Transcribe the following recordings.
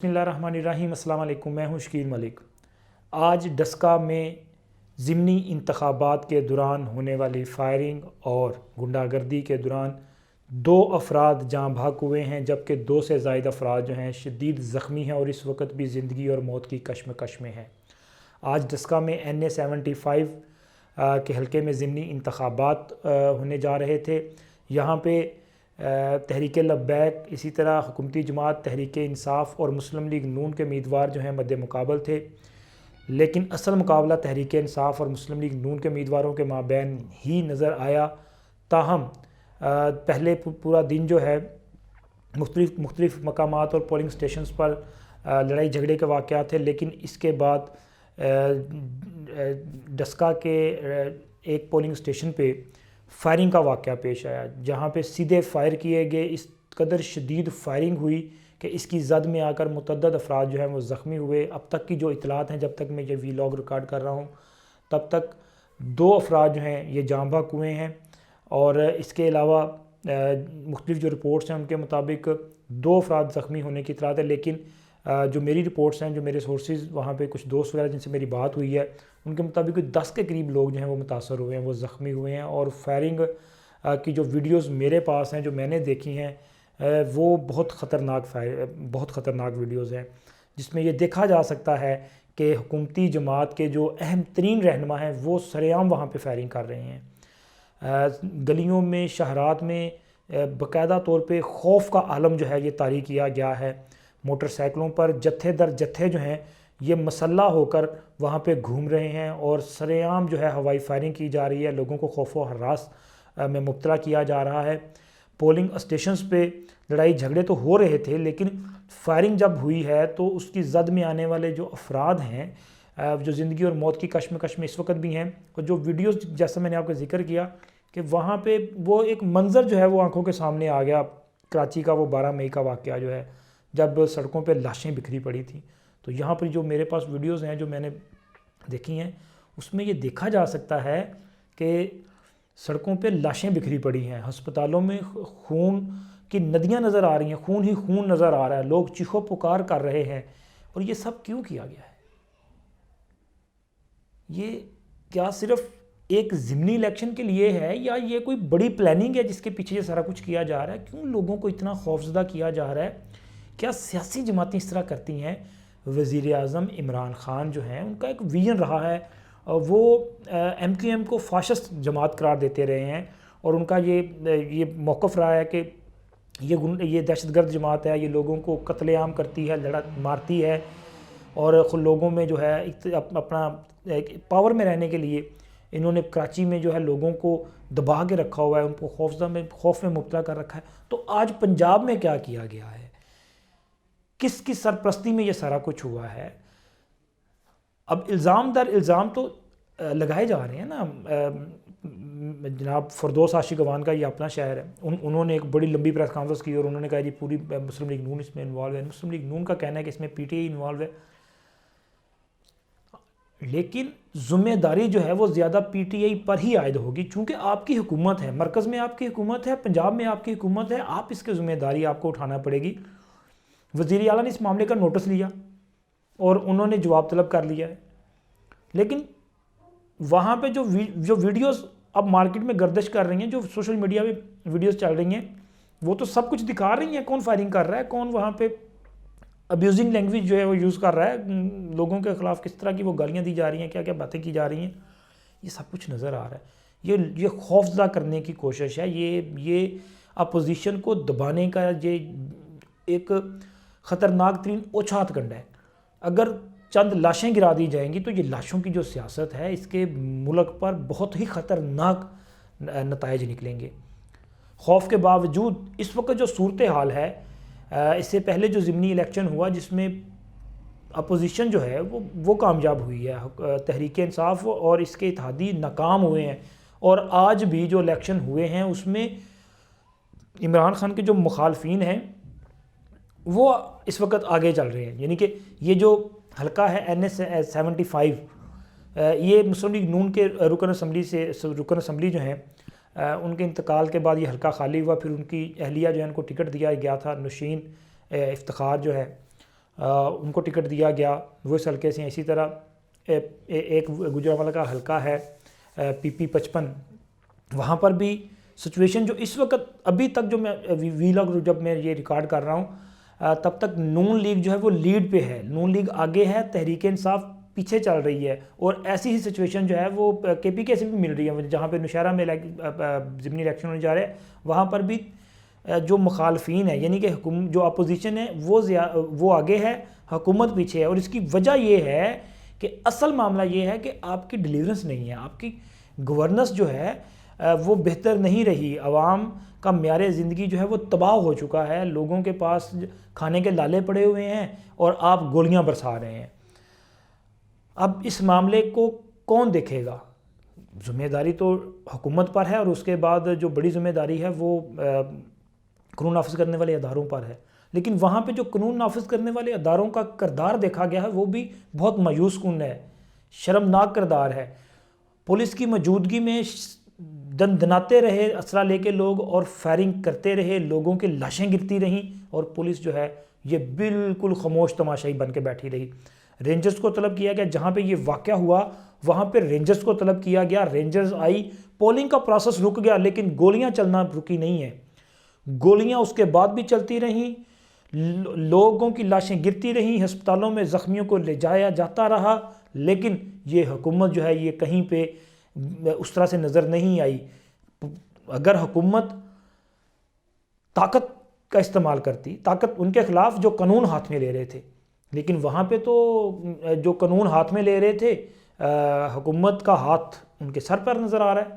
बिस्मिल्लाहिर्रहमानिर्रहीम। अस्सलाम वालेकुम। मैं हूं शकील मलिक। आज डस्का में ज़िमनी इंतखाबात के दौरान होने वाली फायरिंग और गुंडागर्दी के दौरान 2 अफराद जाँ बहक हुए हैं, जबकि 2 से ज़ायद अफराद जो हैं शदीद ज़ख्मी हैं और इस वक्त भी ज़िंदगी और मौत की कश्मकश में हैं। आज डस्का में NA-75 के हल्के में ज़िमनी इंतखाबात होने जा रहे थे। यहाँ पे तहरीक लब्बैक, इसी तरह हुकूमती जमात तहरीक इंसाफ और मुस्लिम लीग नून के उम्मीदवार जो हैं मद्दे मुकाबल थे, लेकिन असल मुकाबला तहरीक इंसाफ और मुस्लिम लीग नून के उम्मीदवारों के माबैन ही नज़र आया। ताहम पहले पूरा दिन जो है मुख्तलिफ़ मकामात और पोलिंग स्टेशंस पर लड़ाई झगड़े के वाक़यात थे, लेकिन इसके बाद डस्का के एक पोलिंग स्टेशन पे फायरिंग का वाक़या पेश आया, जहाँ पे सीधे फायर किए गए। इस कदर शदीद फायरिंग हुई कि इसकी जद में आकर मुतअद्दद अफराद जो हैं वो ज़ख्मी हुए। अब तक की जो इतलात हैं, जब तक मैं ये वीलॉग रिकॉर्ड कर रहा हूँ, तब तक 2 अफराद जो हैं ये जाँ बहक हुए हैं। और इसके अलावा मुख्तलिफ़ जो रिपोर्ट्स हैं उनके मुताबिक 2 अफराद ज़ख्मी होने की इतलात है, लेकिन जो मेरी रिपोर्ट्स हैं, जो मेरे सोर्सेज वहाँ पे कुछ दोस्त वगैरह जिनसे मेरी बात हुई है, उनके मुताबिक 10 के करीब लोग जो हैं वो मुतासर हुए हैं, वो ज़ख्मी हुए हैं। और फायरिंग की जो वीडियोस मेरे पास हैं, जो मैंने देखी हैं, वो बहुत ख़तरनाक वीडियोस हैं, जिसमें ये देखा जा सकता है कि हुकूमती जमात के जो अहम तरीन रहनुमा हैं वो सरेआम वहाँ पे फायरिंग कर रहे हैं। गलियों में, शहरात में बाकायदा तौर पे खौफ का आलम जो है ये तारी किया गया है। मोटरसाइकिलों पर जत्थे दर जत्थे जो हैं ये मसल्ला होकर वहाँ पे घूम रहे हैं और सरेआम जो है हवाई फायरिंग की जा रही है। लोगों को खौफ व हरास में मुब्तला किया जा रहा है। पोलिंग स्टेशंस पे लड़ाई झगड़े तो हो रहे थे, लेकिन फायरिंग जब हुई है तो उसकी जद में आने वाले जो अफराद हैं, जो ज़िंदगी और मौत की कश्मकश में इस वक्त भी हैं, और जो वीडियोस जैसा मैंने आपको जिक्र किया कि वहाँ पे वो एक मंज़र जो है वो आंखों के सामने आ गया। कराची का वो 12 मई का वाक़या जो है, जब सड़कों पे लाशें बिखरी पड़ी थी। तो यहाँ पर जो मेरे पास वीडियोस हैं जो मैंने देखी हैं, उसमें ये देखा जा सकता है कि सड़कों पे लाशें बिखरी पड़ी हैं, अस्पतालों में खून की नदियाँ नज़र आ रही हैं, खून ही खून नज़र आ रहा है, लोग चीखो पुकार कर रहे हैं। और ये सब क्यों किया गया है? ये क्या सिर्फ एक ज़िमनी इलेक्शन के लिए है, या ये कोई बड़ी प्लानिंग है जिसके पीछे ये सारा कुछ किया जा रहा है? क्यों लोगों को इतना खौफजदा किया जा रहा है? क्या सियासी जमातें इस तरह करती हैं? वज़ीर आज़म इमरान ख़ान जो हैं, उनका एक विजन रहा है, वो MQM को फाशिस्ट जमात करार देते रहे हैं, और उनका ये मौक़िफ़ रहा है कि ये दहशतगर्द जमात है, ये लोगों को कत्लेआम करती है, मारती है, और लोगों में जो है अपना पावर में रहने के लिए इन्होंने कराची में जो है लोगों को दबा के रखा हुआ है, उनको खौफ में मुब्तला कर रखा है। तो आज पंजाब में क्या किया गया है, किसकी सरपरस्ती में ये सारा कुछ हुआ है? अब इल्ज़ाम दर इल्ज़ाम तो लगाए जा रहे हैं ना। जनाब फरदौस आशिक अवान का ये अपना शहर है, उन्होंने एक बड़ी लंबी प्रेस कॉन्फ्रेंस की और उन्होंने कहा जी पूरी मुस्लिम लीग नून इसमें इन्वॉल्व है। मुस्लिम लीग नून का कहना है कि इसमें PTI इन्वॉल्व है, लेकिन ज़िम्मेदारी जो है वो ज़्यादा PTI पर ही आयद होगी, चूँकि आपकी हुकूमत है, मरकज़ में आपकी हुकूमत है, पंजाब में आपकी हुकूमत है, आप इसकी ज़िम्मेदारी आपको उठाना पड़ेगी। वज़ीर आला ने इस मामले का नोटिस लिया और उन्होंने जवाब तलब कर लिया है, लेकिन वहाँ पे जो वीडियोस अब मार्केट में गर्दिश कर रही हैं, जो सोशल मीडिया पे वीडियोस चल रही हैं, वो तो सब कुछ दिखा रही हैं, कौन फायरिंग कर रहा है, कौन वहाँ पे अब्यूजिंग लैंग्वेज जो है वो यूज़ कर रहा है, लोगों के ख़िलाफ़ किस तरह की वो गालियाँ दी जा रही हैं, क्या क्या बातें की जा रही हैं, ये सब कुछ नज़र आ रहा है। ये खौफजदा करने की कोशिश है, ये अपोजिशन को दबाने का ये एक ख़तरनाक तरीन औछात कंडा है। अगर चंद लाशें गिरा दी जाएंगी तो ये लाशों की जो सियासत है, इसके मुल्क पर बहुत ही ख़तरनाक नताइज निकलेंगे। खौफ के बावजूद इस वक्त जो सूरत हाल है, इससे पहले जो ज़िमनी इलेक्शन हुआ जिसमें अपोजिशन जो है वो कामयाब हुई है, तहरीक इंसाफ और इसके इत्तेहादी नाकाम हुए हैं, और आज भी जो इलेक्शन हुए हैं उसमें इमरान ख़ान के जो मुखालफिन हैं वो इस वक्त आगे चल रहे हैं। यानी कि ये जो हल्का है NA-75, ये मुस्लिम लीग नून के रुकन असम्बली जो हैं, उनके इंतकाल के बाद ये हल्का खाली हुआ। फिर उनकी अहलिया जो है उनको टिकट दिया गया था, नौशीन इफ्तिखार जो है, ان کو ٹکٹ دیا گیا، وہ اس حلقے سے ہیں۔ اسی طرح ایک گوجرانوالہ کا حلقہ ہے PP55، وہاں پر بھی سچویشن جو اس وقت ابھی تک جو میں ویلاگ جب میں یہ ریکارڈ کر رہا ہوں تب تک نون لیگ جو ہے وہ لیڈ پہ ہے، نون لیگ آگے ہے، تحریک انصاف پیچھے چل رہی ہے، اور ایسی ہی سچویشن جو ہے وہ KPK سے بھی مل رہی ہے۔ جہاں پہ نوشہرہ میں ضمنی الیکشن ہونے جا رہے ہیں وہاں پر بھی جو مخالفین ہیں یعنی کہ جو اپوزیشن ہے وہ آگے ہے، حکومت پیچھے ہے، اور اس کی وجہ یہ ہے کہ اصل معاملہ یہ ہے کہ آپ کی ڈیلیورنس نہیں ہے، آپ کی گورننس جو ہے وہ بہتر نہیں رہی، عوام کا معیار زندگی جو ہے وہ تباہ ہو چکا ہے، لوگوں کے پاس کھانے کے لالے پڑے ہوئے ہیں اور آپ گولیاں برسا رہے ہیں۔ اب اس معاملے کو کون دیکھے گا؟ ذمہ داری تو حکومت پر ہے، اور اس کے بعد جو بڑی ذمہ داری ہے وہ قانون نافذ کرنے والے اداروں پر ہے، لیکن وہاں پہ جو قانون نافذ کرنے والے اداروں کا کردار دیکھا گیا ہے وہ بھی بہت مایوس کن ہے، شرمناک کردار ہے۔ پولیس کی موجودگی میں دندناتے رہے اسلحہ لے کے لوگ اور فائرنگ کرتے رہے، لوگوں کی لاشیں گرتی رہیں، اور پولیس جو ہے یہ بالکل خاموش تماشائی بن کے بیٹھی رہی۔ رینجرز کو طلب کیا گیا، جہاں پہ یہ واقعہ ہوا وہاں پہ رینجرز کو طلب کیا گیا، رینجرز آئی، پولنگ کا پروسیس رک گیا، لیکن گولیاں چلنا رکی نہیں ہیں، گولیاں اس کے بعد بھی چلتی رہیں، لوگوں کی لاشیں گرتی رہیں، ہسپتالوں میں زخمیوں کو لے جایا جاتا رہا، لیکن یہ حکومت جو ہے یہ کہیں پہ اس طرح سے نظر نہیں آئی۔ اگر حکومت طاقت کا استعمال کرتی، طاقت ان کے خلاف جو قانون ہاتھ میں لے رہے تھے، لیکن وہاں پہ تو جو قانون ہاتھ میں لے رہے تھے حکومت کا ہاتھ ان کے سر پر نظر آ رہا ہے۔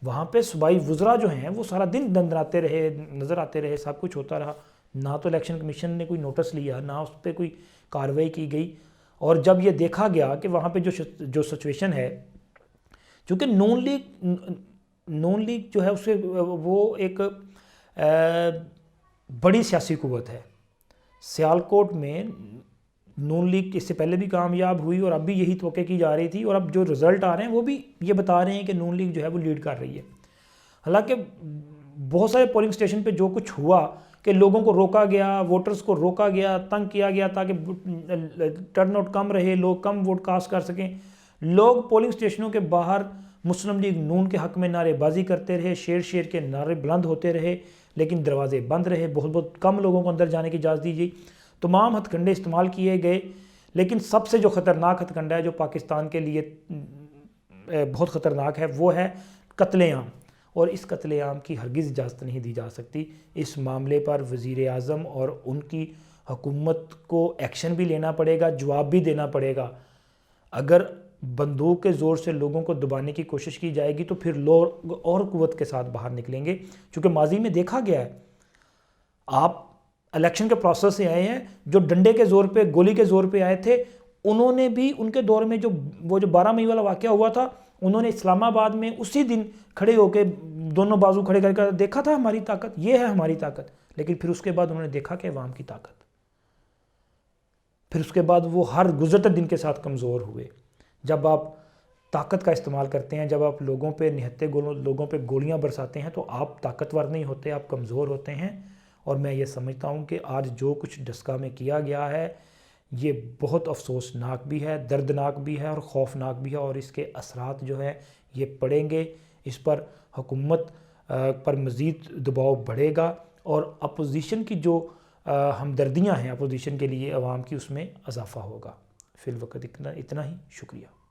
وہاں پہ صوبائی وزراء جو ہیں وہ سارا دن دندناتے رہے، نظر آتے رہے، سب کچھ ہوتا رہا، نہ تو الیکشن کمیشن نے کوئی نوٹس لیا، نہ اس پہ کوئی کارروائی کی گئی۔ اور جب یہ دیکھا گیا کہ وہاں پہ جو سچویشن ہے، چونکہ نون لیگ جو ہے اسے وہ ایک بڑی سیاسی قوت ہے، سیالکوٹ میں نون لیگ اس سے پہلے بھی کامیاب ہوئی اور اب بھی یہی توقع کی جا رہی تھی، اور اب جو رزلٹ آ رہے ہیں وہ بھی یہ بتا رہے ہیں کہ نون لیگ جو ہے وہ لیڈ کر رہی ہے۔ حالانکہ بہت سارے پولنگ اسٹیشن پہ جو کچھ ہوا کہ لوگوں کو روکا گیا، ووٹرز کو روکا گیا، تنگ کیا گیا تاکہ ٹرن آؤٹ کم رہے، لوگ کم ووٹ کاسٹ کر سکیں، لوگ پولنگ اسٹیشنوں کے باہر مسلم لیگ نون کے حق میں نعرے بازی کرتے رہے، شیر کے نعرے بلند ہوتے رہے، لیکن دروازے بند رہے، بہت کم لوگوں کو اندر جانے کی اجازت دی گئی، تمام ہتھ کنڈے استعمال کیے گئے، لیکن سب سے جو خطرناک ہتھ کنڈا ہے جو پاکستان کے لیے بہت خطرناک ہے وہ ہے قتل عام، اور اس قتل عام کی ہرگز اجازت نہیں دی جا سکتی۔ اس معاملے پر وزیر اعظم اور ان کی حکومت کو ایکشن بھی لینا پڑے گا، جواب بھی دینا پڑے گا۔ اگر بندوق کے زور سے لوگوں کو دبانے کی کوشش کی جائے گی تو پھر لوگ اور قوت کے ساتھ باہر نکلیں گے، چونکہ ماضی میں دیکھا گیا ہے، آپ الیکشن کے پروسیس سے آئے ہیں، جو ڈنڈے کے زور پہ، گولی کے زور پہ آئے تھے، انہوں نے بھی ان کے دور میں جو 12 مئی والا واقعہ ہوا تھا، انہوں نے اسلام آباد میں اسی دن کھڑے ہو کے دونوں بازو کھڑے کر کے دیکھا تھا ہماری طاقت، یہ ہے ہماری طاقت، لیکن پھر اس کے بعد انہوں نے دیکھا کہ عوام کی طاقت، پھر اس کے بعد وہ ہر گزرتے دن کے ساتھ کمزور ہوئے۔ جب آپ طاقت کا استعمال کرتے ہیں، جب آپ لوگوں پہ نہتے لوگوں پہ گولیاں برساتے ہیں تو آپ طاقتور نہیں ہوتے، آپ کمزور ہوتے ہیں۔ اور میں یہ سمجھتا ہوں کہ آج جو کچھ ڈسکا میں کیا گیا ہے یہ بہت افسوسناک بھی ہے، دردناک بھی ہے اور خوفناک بھی ہے، اور اس کے اثرات جو ہے یہ پڑیں گے، اس پر حکومت پر مزید دباؤ بڑھے گا، اور اپوزیشن کی جو ہمدردیاں ہیں اپوزیشن کے لیے عوام کی، اس میں اضافہ ہوگا۔ فی الوقت اتنا ہی، شکریہ۔